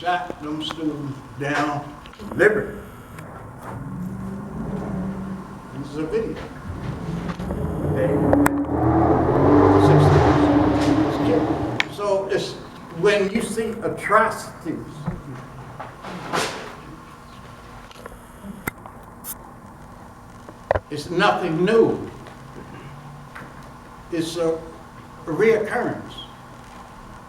shot them students down Liberty. This is a video. So it's when you see atrocities, it's nothing new. It's a reoccurrence.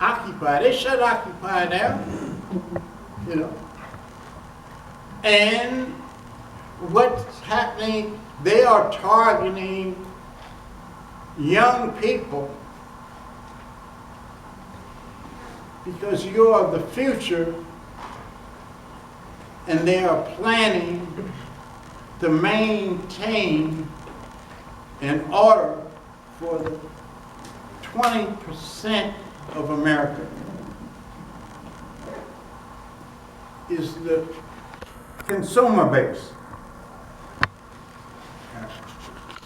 Occupy, they shut Occupy down, you know. And what's happening, they are targeting young people because you are the future, and they are planning to maintain an order for the 20% of America is the consumer base.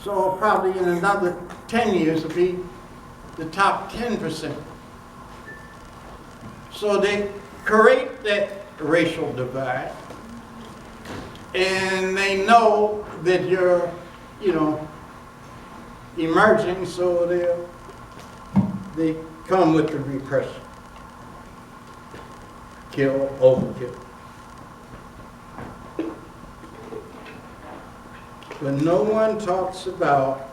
So probably in another 10 years it'll be the top 10%. So they create that racial divide, and they know that you're, you know, emerging, so they come with the repression. Kill, overkill. But no one talks about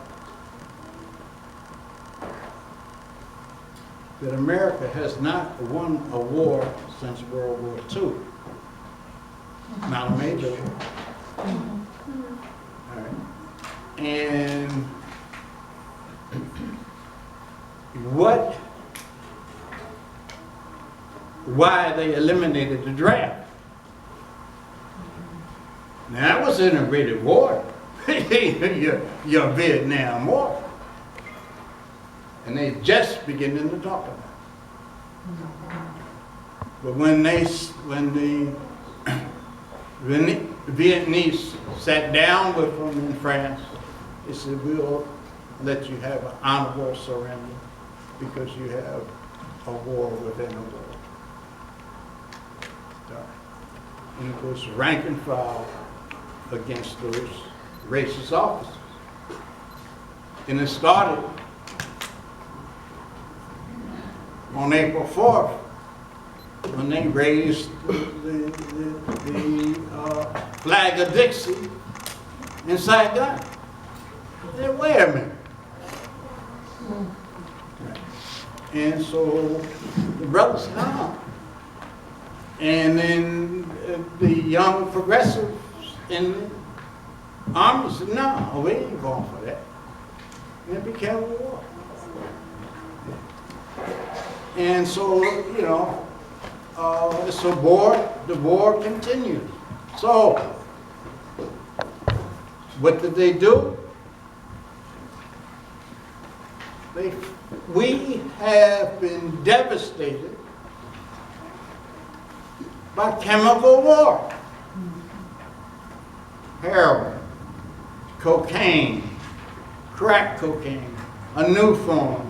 that America has not won a war since World War II. Not a major war. All right. And why they eliminated the draft. Now that was integrated war. your Vietnam War. And they just beginning to talk about it. But when the Vietnamese sat down with them in France, they said, we'll let you have an honorable surrender because you have a war within a war. And it was rank and file against those racist officers. And it started on April 4th when they raised the flag of Dixie in Saigon. I said, wait a minute. And so the brothers come. And then the young progressives in the army said, no, we ain't going for that. And it became a war. And so, you know, the war continues. So, what did they do? We have been devastated by chemical war. Heroin, cocaine, crack cocaine, a new form.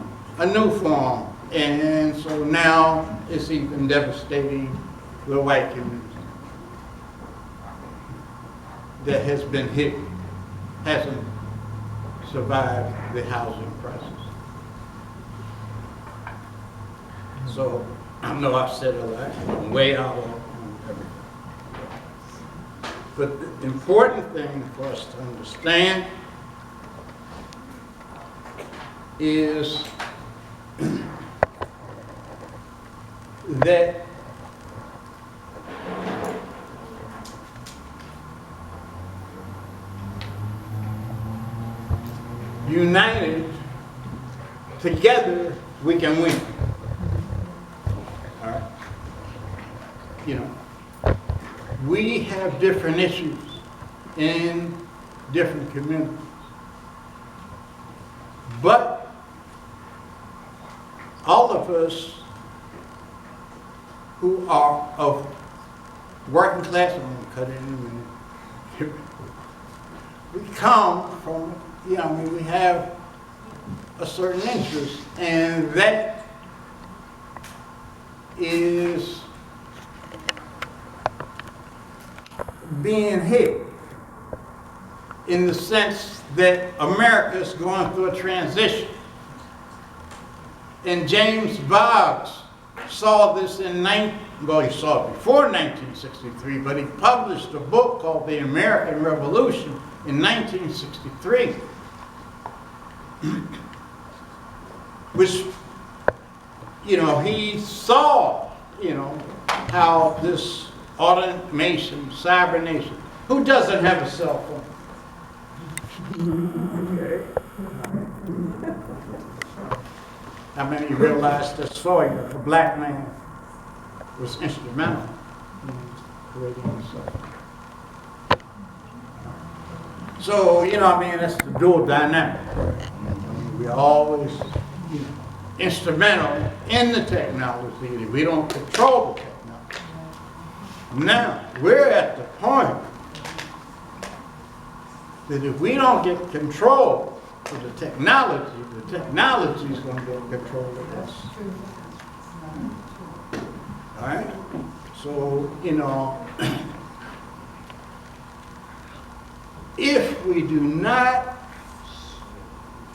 And so now it's even devastating the white community that has been hit, hasn't survived the housing crisis. So I know I've said a lot, I'm way out on everything. But the important thing for us to understand is that united, together, we can win. All right? You know, we have different issues in different communities. But all of us who are of working class, I'm going to cut it in a minute. We come from, you know, I mean, we have a certain interest, and that is being hit in the sense that America is going through a transition. And James Boggs saw this he saw it before 1963, but he published a book called The American Revolution in 1963, which, he saw, how this automation, cybernation, who doesn't have a cell phone? Okay. How many realized that Sawyer, a black man, was instrumental in creating the cell phone? So, that's the dual dynamic. We're always, instrumental in the technology. We don't control the technology. Now, we're at the point that if we don't get control of the technology is going to get control of us. All right? So, if we do not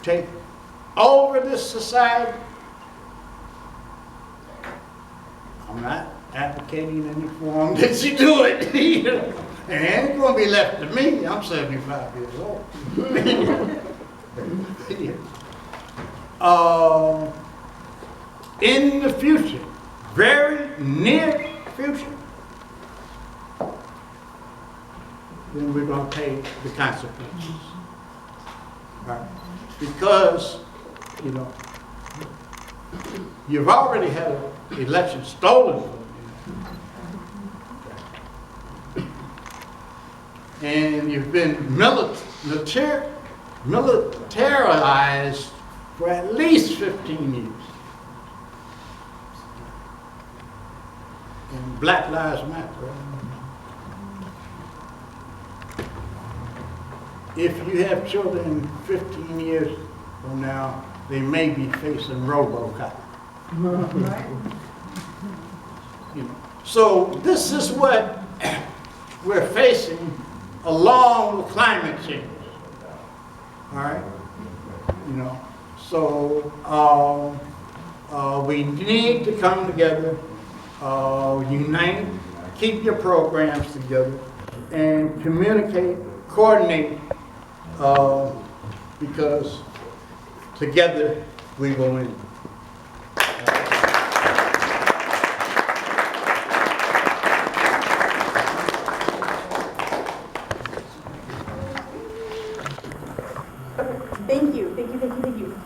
take over this society, I'm not advocating any form that you do it, and it ain't going to be left to me. I'm 75 years old. In the future, very near future, then we're going to pay the consequences. Right? Because, you've already had an election stolen from you. And you've been militarized for at least 15 years. And Black Lives Matter. If you have children 15 years from now, they may be facing RoboCop. So this is what we're facing along with climate change. All right? So we need to come together, unite, keep your programs together, and communicate, coordinate, because together we will win. Thank you.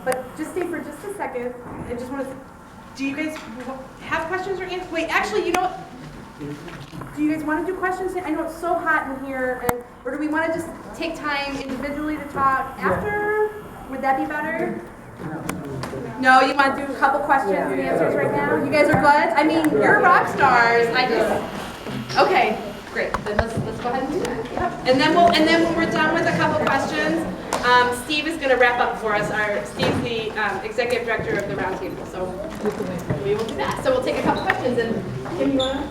But just stay for just a second. I just want to, do you guys have questions or answers? Wait, actually, do you guys want to do questions? I know it's so hot in here, or do we want to just take time individually to talk after? Would that be better? No, you want to do a couple questions and answers right now? You guys are good? I mean, you're rock stars. Okay, great. Then let's go ahead and do that. Yep. And then when we're done with a couple questions, Steve is going to wrap up for us. Steve's the executive director of the Roundtable, so we will do that. So we'll take a couple questions, and Kim, you want to?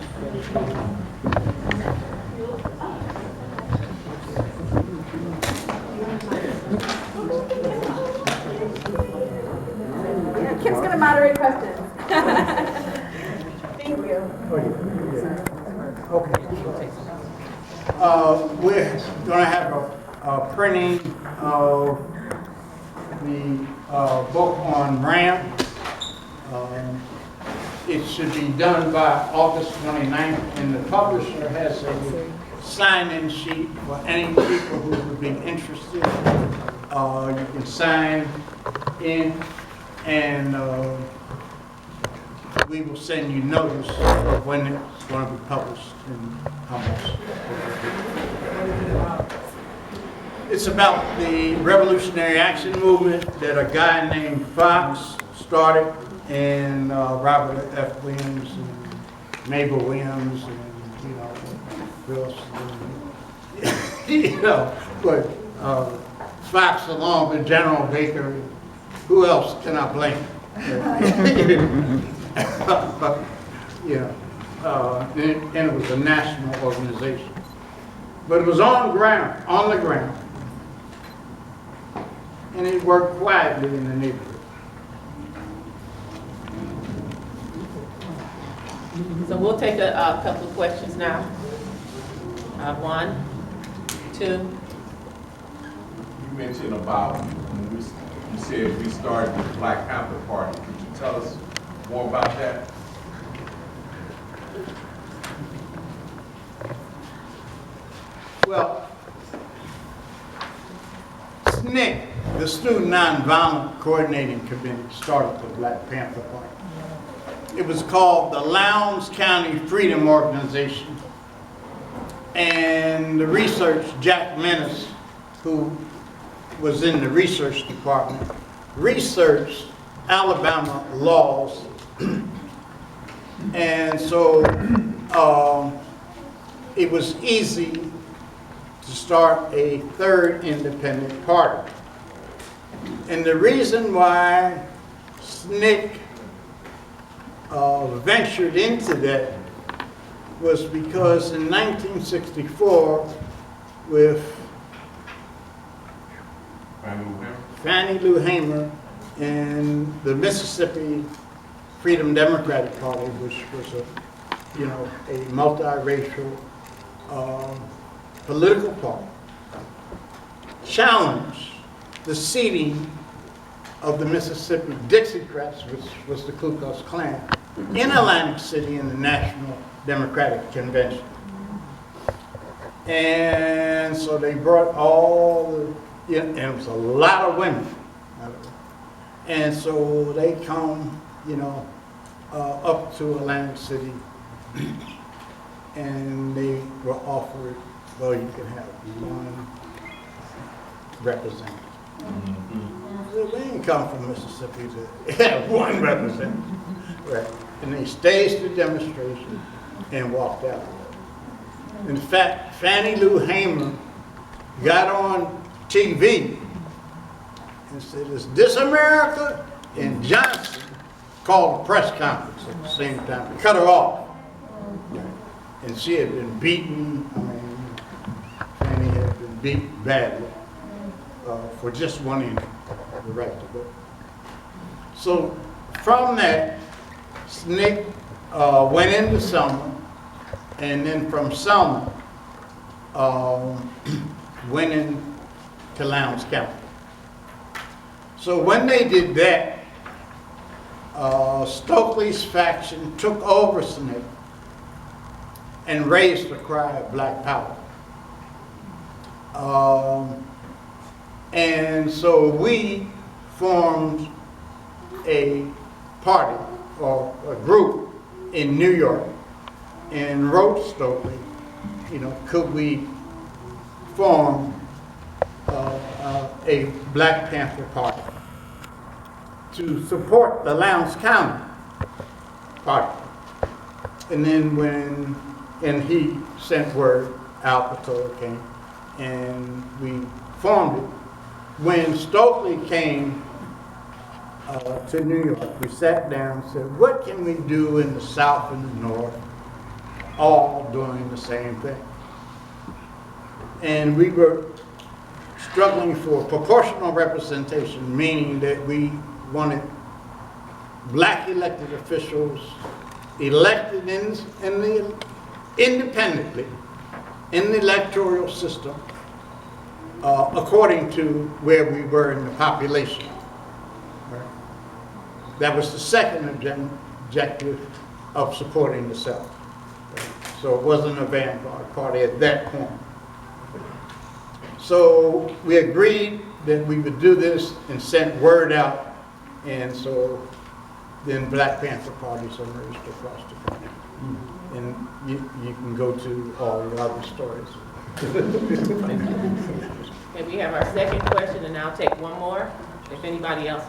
Kim's going to moderate questions. Thank you. Okay. We're going to have a printing of the book on RAM. It should be done by August 29th, and the publisher has a sign-in sheet for any people who would be interested. You can sign in, and we will send you notice of when it's going to be published and how much. It's about the revolutionary action movement that a guy named Fox started, and Robert F. Williams and Mabel Williams, and who else? But Fox along with General Baker. Who else can I blame? But and it was a national organization. But it was on the ground. And it worked quietly in the neighborhood. So we'll take a couple of questions now. 1, 2. You mentioned about, when you said we started the Black Panther Party. Could you tell us more about that? Well, SNCC, the Student Nonviolent Coordinating Committee, started the Black Panther Party. It was called the Lowndes County Freedom Organization. And the research, Jack Menace, who was in the research department, researched Alabama laws. And so it was easy to start a third independent party. And the reason why SNCC ventured into that was because in 1964, with Fannie Lou Hamer and the Mississippi Freedom Democratic Party, which was a multiracial political party, challenged the seating of the Mississippi Dixiecrats, which was the Ku Klux Klan, in Atlantic City in the National Democratic Convention. And so they brought all the, and it was a lot of women. And so they come, up to Atlantic City, and they were offered, well, you can have one representative. They didn't come from Mississippi to have one representative. Right. And they staged the demonstration and walked out. In fact, Fannie Lou Hamer got on TV and said, "Is this America?" And Johnson called a press conference at the same time to cut her off. And she had been beaten. Fannie had been beaten badly for just wanting the right to vote. So from that, SNCC went into Selma, and then from Selma went into Lowndes County. So when they did that, Stokely's faction took over SNCC and raised the cry of Black Power. And so we formed a party or a group in New York and wrote Stokely, could we form a Black Panther Party to support the Lowndes County Party. And then and he sent word, Al Patola came, and we formed it. When Stokely came to New York, we sat down and said, what can we do in the South and the North, all doing the same thing? And we were struggling for proportional representation, meaning that we wanted Black elected officials elected independently in the electoral system according to where we were in the population. Right? That was the second objective of supporting the South. Right? So it wasn't a vanguard party at that point. So we agreed that we would do this and sent word out, and so then Black Panther parties emerged across the country. And you can go to all the other stories. Okay, we have our second question, and I'll take one more, if anybody else.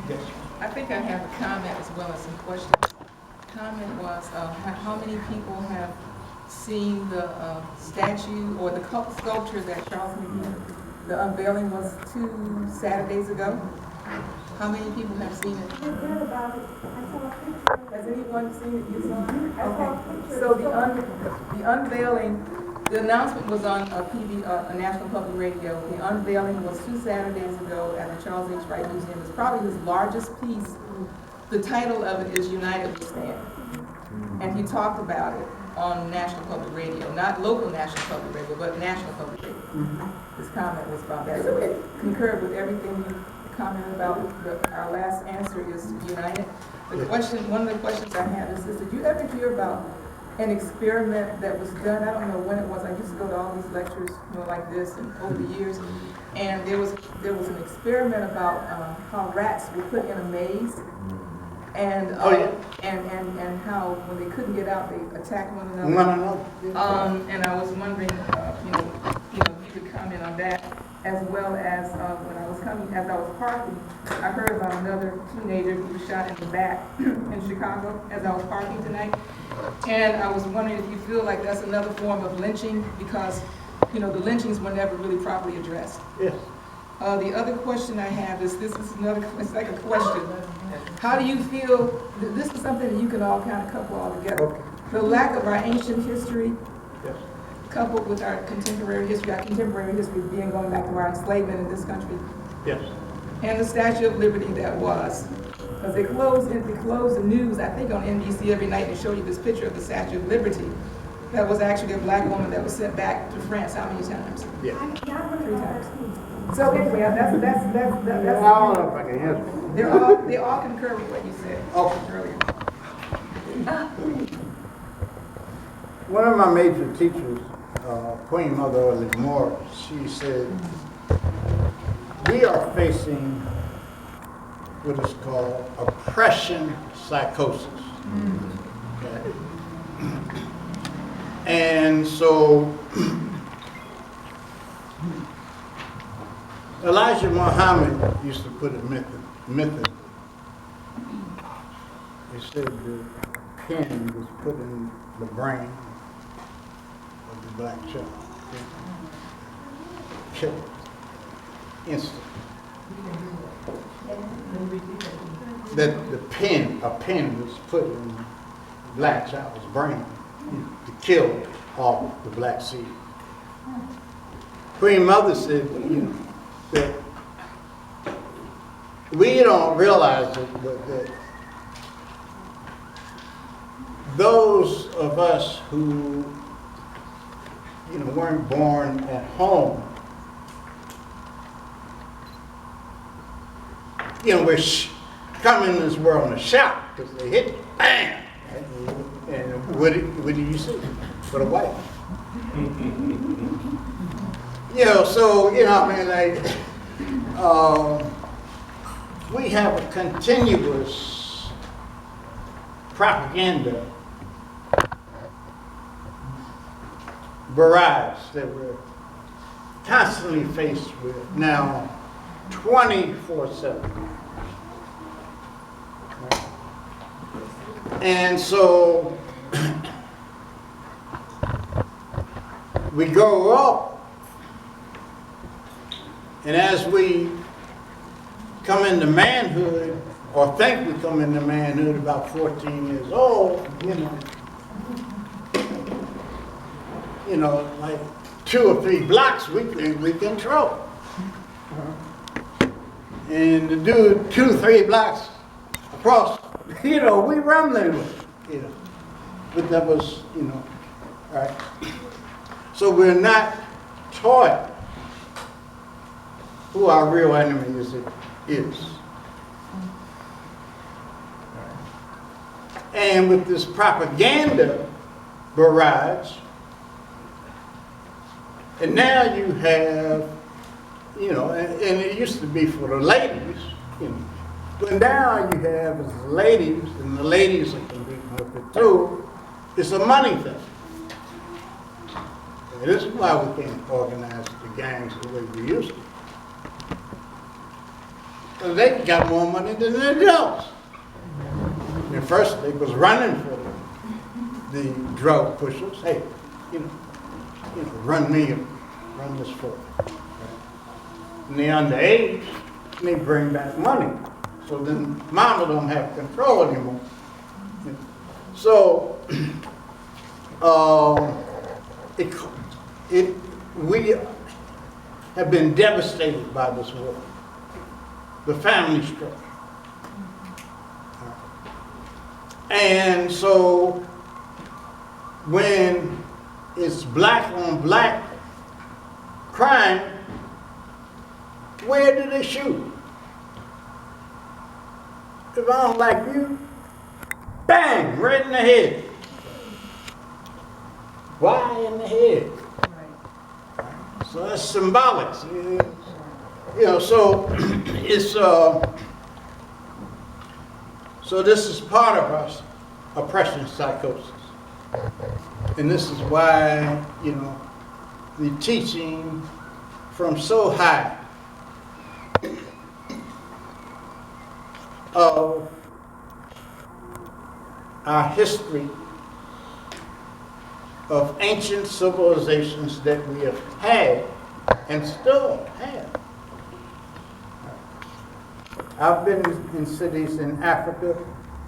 Yes. I think I have a comment as well as some questions. Comment was, how many people have seen the statue or the sculpture that Charles McGee, the unveiling was 2 Saturdays ago? How many people have seen it? Has anyone seen it? You saw it? Okay. So the unveiling, the announcement was on a National Public Radio. The unveiling was 2 Saturdays ago at the Charles H. Wright Museum. It's probably his largest piece. The title of it is United We Stand. And he talked about it on National Public Radio, not local National Public Radio, but National Public Radio. His comment was about that. So it concurred with everything you commented about. Our last answer is united. The question, one of the questions I have is this: did you ever hear about an experiment that was done? I don't know when it was. I used to go to all these lectures, like this, and over the years, and there was an experiment about how rats were put in a maze, and and how when they couldn't get out, they attacked one another. And I was wondering, if you could comment on that, as well as when I was parking, I heard about another teenager who was shot in the back in Chicago as I was parking tonight. And I was wondering if you feel like that's another form of lynching, because, the lynchings were never really properly addressed. Yes. The other question I have is, it's like a question. How do you feel, this is something that you can all kind of couple all together. Okay. The lack of our ancient history, Yes. coupled with our contemporary history being going back to our enslavement in this country, Yes. and the Statue of Liberty that was. Because they close the news, I think on NBC every night, and show you this picture of the Statue of Liberty. That was actually a black woman that was sent back to France how many times? Yeah. 3 times. So anyway, that's I don't know if I can answer. they all concur with what you said earlier. One of my major teachers, Queen Mother Moore, she said, we are facing what is called oppression psychosis. Okay? And so Elijah Muhammad used to put a method. He said the pen was put in the brain of the black child. Killed it. Instantly. That a pen was put in the black child's brain to kill all the black seed. Queen Mother said, that we don't realize it, but that those of us who, weren't born at home, we're coming in this world in a shout because they hit you, bam! And what do you see? But a wife. We have a continuous propaganda barrage that we're constantly faced with now 24/7. And so we grow up, and as we come into manhood, or think we come into manhood about 14 years old, like 2 or 3 blocks we think we control. And to do 2 or 3 blocks across, we rumbling with it, But that was, right. So we're not taught who our real enemy is. And with this propaganda barrage, and now you have, and it used to be for the ladies, but now you have as the ladies, and the ladies are competing with it too, it's a money thing. And this is why we can't organize the gangs the way we used to. Because they got more money than the adults. At first, they was running for the drug pushers. Hey, run this for me. And the underage, they bring back money. So then mama don't have control anymore. So we have been devastated by this war. The family structure. And so when it's black on black crime, where do they shoot? If I don't like you, bang, right in the head. Why in the head? So that's symbolic. You know, so it's so this is part of us oppression psychosis. And this is why, you know, the teaching from so high of our history of ancient civilizations that we have had and still have. I've been in cities in Africa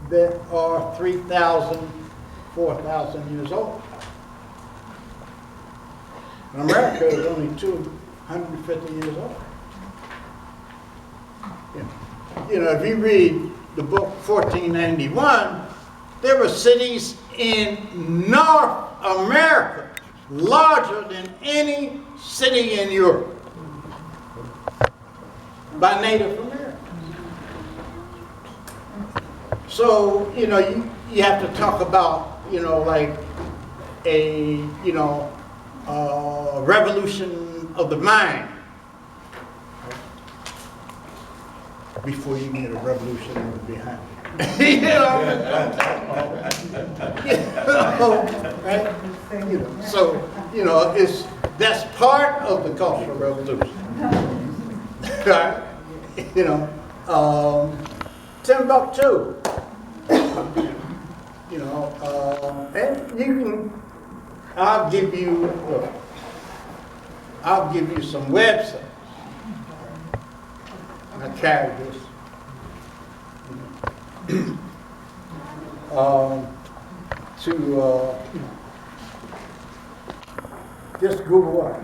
that are 3,000, 4,000 years old. And America is only 250 years old. You know, if you read the book 1491, there were cities in North America larger than any city in Europe by Native Americans. So, you know, you have to talk about, you know, like a, you know, revolution of the mind before you get a revolution of the behind. You know? Right? You know, so, you know, that's part of the Cultural Revolution. Right? You know, Timbuktu. You know, and you can, I'll give you some websites. I carry this. Just Google up.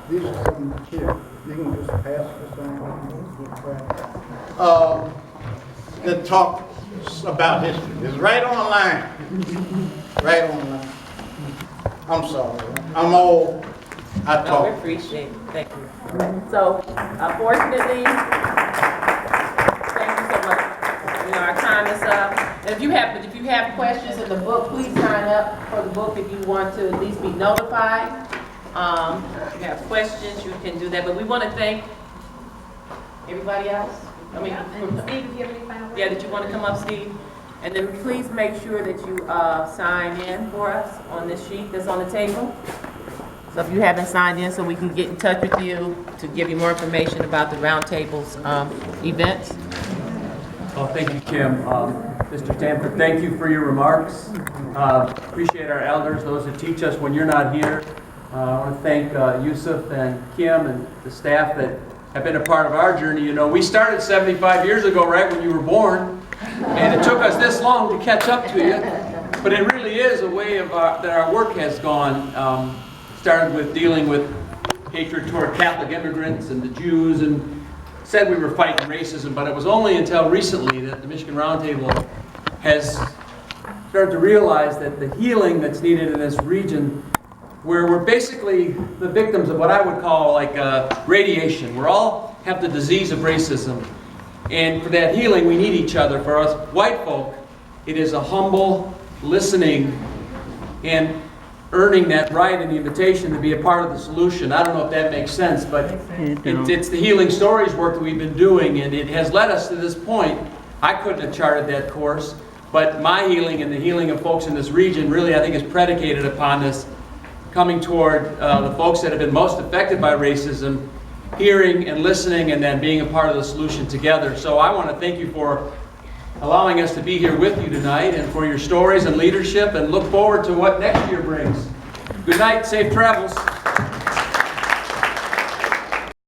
These are some here. You can just pass this on. That talk about history. It's right on the line. Right on the line. I'm sorry. I'm old. I No, talk. we appreciate it. Thank you. So, fortunately, thank you so much. You know, our time is up. And if you have questions in the book, please sign up for the book if you want to at least be notified. If you have questions, you can do that. But we want to thank everybody else. I mean, And Steve, do you have any final words? yeah, did you want to come up, Steve? And then please make sure that you sign in for us on this sheet that's on the table. So if you haven't signed in, so we can get in touch with you to give you more information about the Roundtable's events. Well, thank you, Kim. Mr. Stanford, thank you for your remarks. Appreciate our elders, those that teach us when you're not here. I want to thank Yusuf and Kim and the staff that have been a part of our journey. You know, we started 75 years ago, right when you were born, and it took us this long to catch up to you. But it really is a way of that our work has gone. Started with dealing with hatred toward Catholic immigrants and the Jews, and said we were fighting racism, but it was only until recently that the Michigan Roundtable has started to realize that the healing that's needed in this region, where we're basically the victims of what I would call like radiation. We all have the disease of racism, and for that healing we need each other. For us white folk, it is a humble listening and earning that right and the invitation to be a part of the solution. I don't know if that makes sense, but it's the healing stories work that we've been doing, and it has led us to this point. I couldn't have charted that course, but my healing and the healing of folks in this region really, I think, is predicated upon this coming toward the folks that have been most affected by racism, hearing and listening, and then being a part of the solution together. So I want to thank you for allowing us to be here with you tonight, and for your stories and leadership, and look forward to what next year brings. Good night, safe travels.